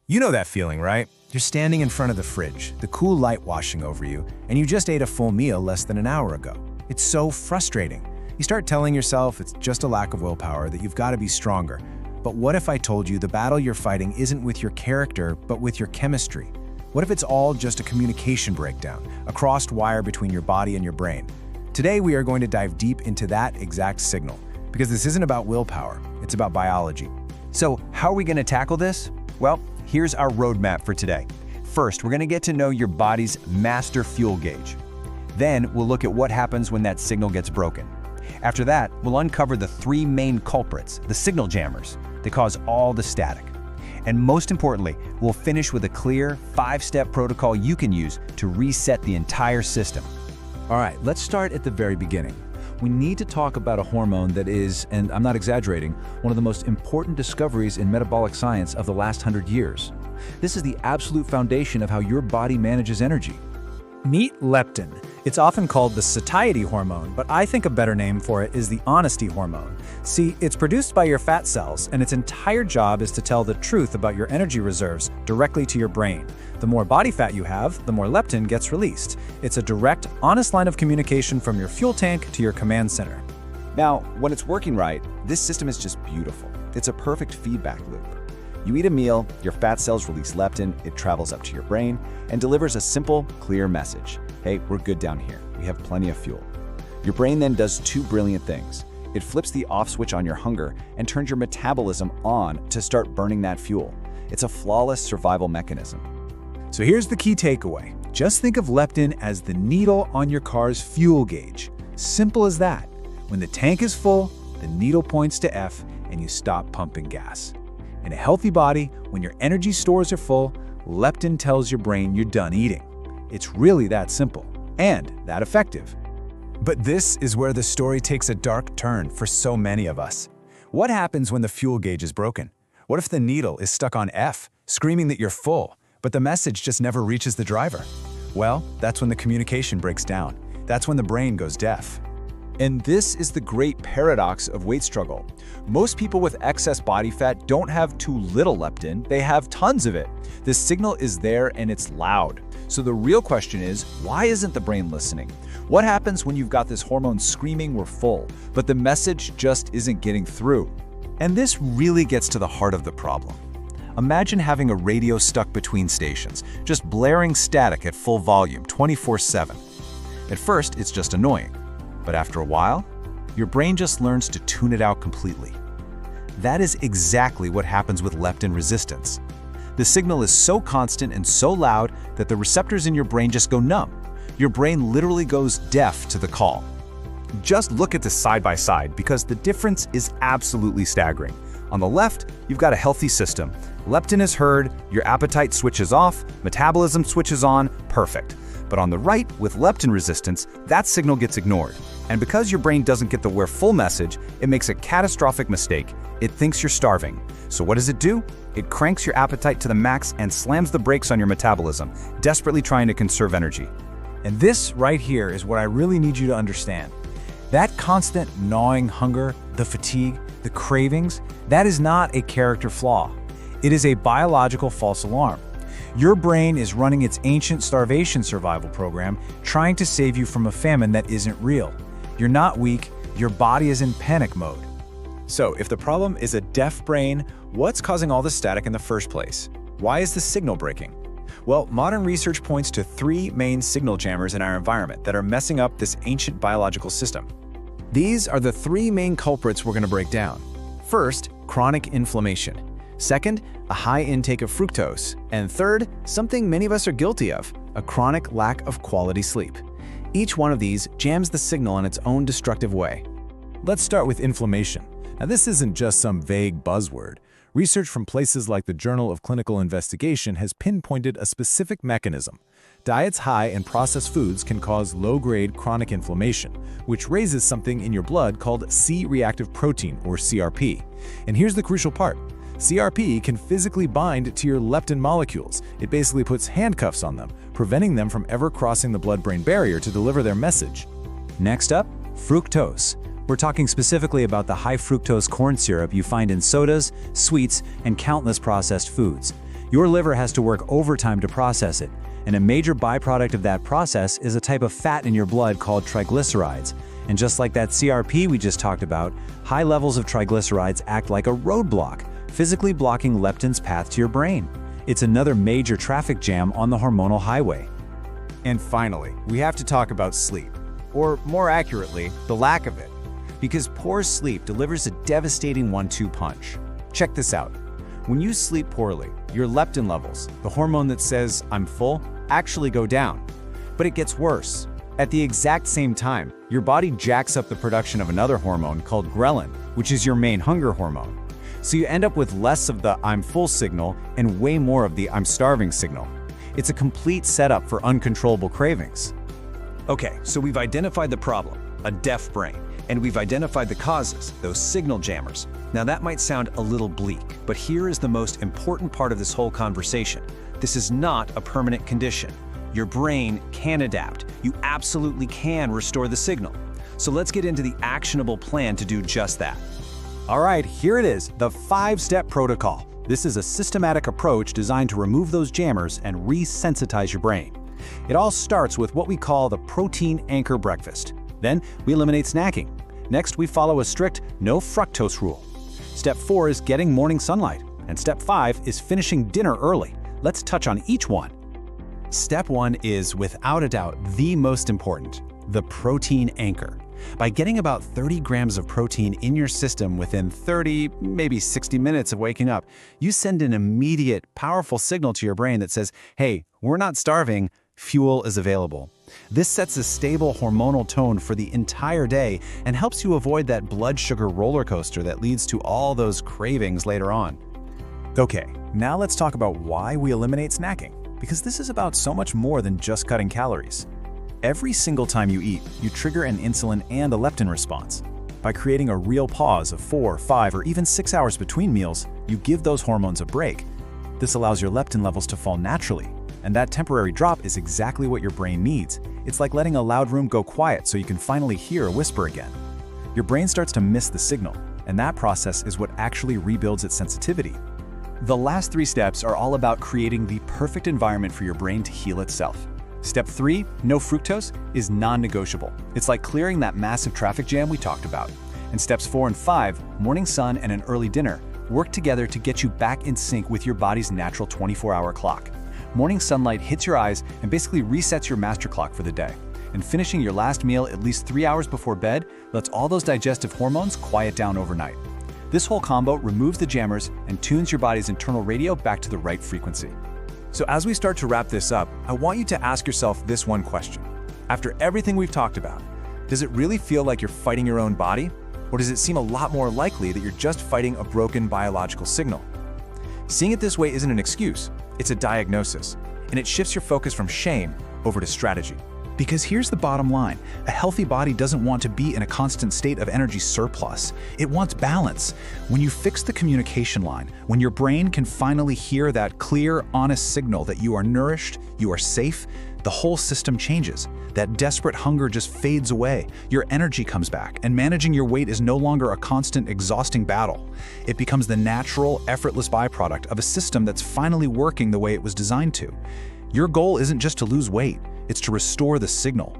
You know that feeling, right? You're standing in front of the fridge, the cool light washing over you, and you just ate a full meal less than an hour ago. It's so frustrating. You start telling yourself it's just a lack of willpower, that you've got to be stronger. But what if I told you the battle you're fighting isn't with your character, but with your chemistry? What if it's all just a communication breakdown, a crossed wire between your body and your brain? Today, we are going to dive deep into that exact signal, because this isn't about willpower, it's about biology. So, how are we going to tackle this? Well, here's our roadmap for today. First, we're going to get to know your body's master fuel gauge. Then, we'll look at what happens when that signal gets broken. After that, we'll uncover the three main culprits, the signal jammers, that cause all the static. And most importantly, we'll finish with a clear 5-step protocol you can use to reset the entire system. All right, let's start at the very beginning. We need to talk about a hormone that is, and I'm not exaggerating, one of the most important discoveries in metabolic science of the last 100 years. This is the absolute foundation of how your body manages energy. Meet leptin. It's often called the satiety hormone, but I think a better name for it is the honesty hormone. See, it's produced by your fat cells, and its entire job is to tell the truth about your energy reserves directly to your brain. The more body fat you have, the more leptin gets released. It's a direct, honest line of communication from your fuel tank to your command center. Now, when it's working right, this system is just beautiful. It's a perfect feedback loop. You eat a meal, your fat cells release leptin, it travels up to your brain, and delivers a simple, clear message. Hey, we're good down here. We have plenty of fuel. Your brain then does two brilliant things. It flips the off switch on your hunger and turns your metabolism on to start burning that fuel. It's a flawless survival mechanism. So here's the key takeaway. Just think of leptin as the needle on your car's fuel gauge. Simple as that. When the tank is full, the needle points to F and you stop pumping gas. In a healthy body, when your energy stores are full, leptin tells your brain you're done eating. It's really that simple and that effective. But this is where the story takes a dark turn for so many of us. What happens when the fuel gauge is broken? What if the needle is stuck on F, screaming that you're full, but the message just never reaches the driver? Well, that's when the communication breaks down. That's when the brain goes deaf. And this is the great paradox of weight struggle. Most people with excess body fat don't have too little leptin, they have tons of it. The signal is there and it's loud. So the real question is, why isn't the brain listening? What happens when you've got this hormone screaming we're full, but the message just isn't getting through? And this really gets to the heart of the problem. Imagine having a radio stuck between stations, just blaring static at full volume 24/7. At first, it's just annoying. But after a while, your brain just learns to tune it out completely. That is exactly what happens with leptin resistance. The signal is so constant and so loud that the receptors in your brain just go numb. Your brain literally goes deaf to the call. Just look at this side by side because the difference is absolutely staggering. On the left, you've got a healthy system. Leptin is heard, your appetite switches off, metabolism switches on, perfect. But on the right, with leptin resistance, that signal gets ignored. And because your brain doesn't get the "we're full" message, it makes a catastrophic mistake. It thinks you're starving. So what does it do? It cranks your appetite to the max and slams the brakes on your metabolism, desperately trying to conserve energy. And this right here is what I really need you to understand. That constant gnawing hunger, the fatigue, the cravings, that is not a character flaw. It is a biological false alarm. Your brain is running its ancient starvation survival program, trying to save you from a famine that isn't real. You're not weak, your body is in panic mode. So if the problem is a deaf brain, what's causing all the static in the first place? Why is the signal breaking? Well, modern research points to three main signal jammers in our environment that are messing up this ancient biological system. These are the three main culprits we're going to break down. First, chronic inflammation. Second, a high intake of fructose. And third, something many of us are guilty of, a chronic lack of quality sleep. Each one of these jams the signal in its own destructive way. Let's start with inflammation. Now, this isn't just some vague buzzword. Research from places like the Journal of Clinical Investigation has pinpointed a specific mechanism. Diets high in processed foods can cause low-grade chronic inflammation, which raises something in your blood called C-reactive protein, or CRP. And here's the crucial part. CRP can physically bind to your leptin molecules. It basically puts handcuffs on them, preventing them from ever crossing the blood-brain barrier to deliver their message. Next up, fructose. We're talking specifically about the high fructose corn syrup you find in sodas, sweets, and countless processed foods. Your liver has to work overtime to process it, and a major byproduct of that process is a type of fat in your blood called triglycerides. And just like that CRP we just talked about, high levels of triglycerides act like a roadblock, physically blocking leptin's path to your brain. It's another major traffic jam on the hormonal highway. And finally, we have to talk about sleep, or more accurately, the lack of it, because poor sleep delivers a devastating 1-2 punch. Check this out. When you sleep poorly, your leptin levels, the hormone that says, "I'm full," actually go down. But it gets worse. At the exact same time, your body jacks up the production of another hormone called ghrelin, which is your main hunger hormone. So you end up with less of the "I'm full" signal and way more of the "I'm starving" signal. It's a complete setup for uncontrollable cravings. Okay, so we've identified the problem, a deaf brain, and we've identified the causes, those signal jammers. Now that might sound a little bleak, but here is the most important part of this whole conversation. This is not a permanent condition. Your brain can adapt. You absolutely can restore the signal. So let's get into the actionable plan to do just that. All right, here it is, the 5-step protocol. This is a systematic approach designed to remove those jammers and resensitize your brain. It all starts with what we call the protein anchor breakfast. Then we eliminate snacking. Next, we follow a strict no fructose rule. Step 4 is getting morning sunlight. And step 5 is finishing dinner early. Let's touch on each one. Step 1 is, without a doubt, the most important, the protein anchor. By getting about 30 grams of protein in your system within 30, maybe 60 minutes of waking up, you send an immediate, powerful signal to your brain that says, "Hey, we're not starving, fuel is available." This sets a stable hormonal tone for the entire day and helps you avoid that blood sugar roller coaster that leads to all those cravings later on. Okay, now let's talk about why we eliminate snacking, because this is about so much more than just cutting calories. Every single time you eat, you trigger an insulin and a leptin response. By creating a real pause of 4, 5, or even 6 hours between meals, you give those hormones a break. This allows your leptin levels to fall naturally, and that temporary drop is exactly what your brain needs. It's like letting a loud room go quiet so you can finally hear a whisper again. Your brain starts to miss the signal, and that process is what actually rebuilds its sensitivity. The last 3 steps are all about creating the perfect environment for your brain to heal itself. Step 3, no fructose, is non-negotiable. It's like clearing that massive traffic jam we talked about. And steps 4 and 5, morning sun and an early dinner, work together to get you back in sync with your body's natural 24-hour clock. Morning sunlight hits your eyes and basically resets your master clock for the day. And finishing your last meal at least 3 hours before bed lets all those digestive hormones quiet down overnight. This whole combo removes the jammers and tunes your body's internal radio back to the right frequency. So as we start to wrap this up, I want you to ask yourself this one question. After everything we've talked about, does it really feel like you're fighting your own body? Or does it seem a lot more likely that you're just fighting a broken biological signal? Seeing it this way isn't an excuse, it's a diagnosis, and it shifts your focus from shame over to strategy. Because here's the bottom line, a healthy body doesn't want to be in a constant state of energy surplus. It wants balance. When you fix the communication line, when your brain can finally hear that clear, honest signal that you are nourished, you are safe, the whole system changes. That desperate hunger just fades away. Your energy comes back, and managing your weight is no longer a constant, exhausting battle. It becomes the natural, effortless byproduct of a system that's finally working the way it was designed to. Your goal isn't just to lose weight, it's to restore the signal,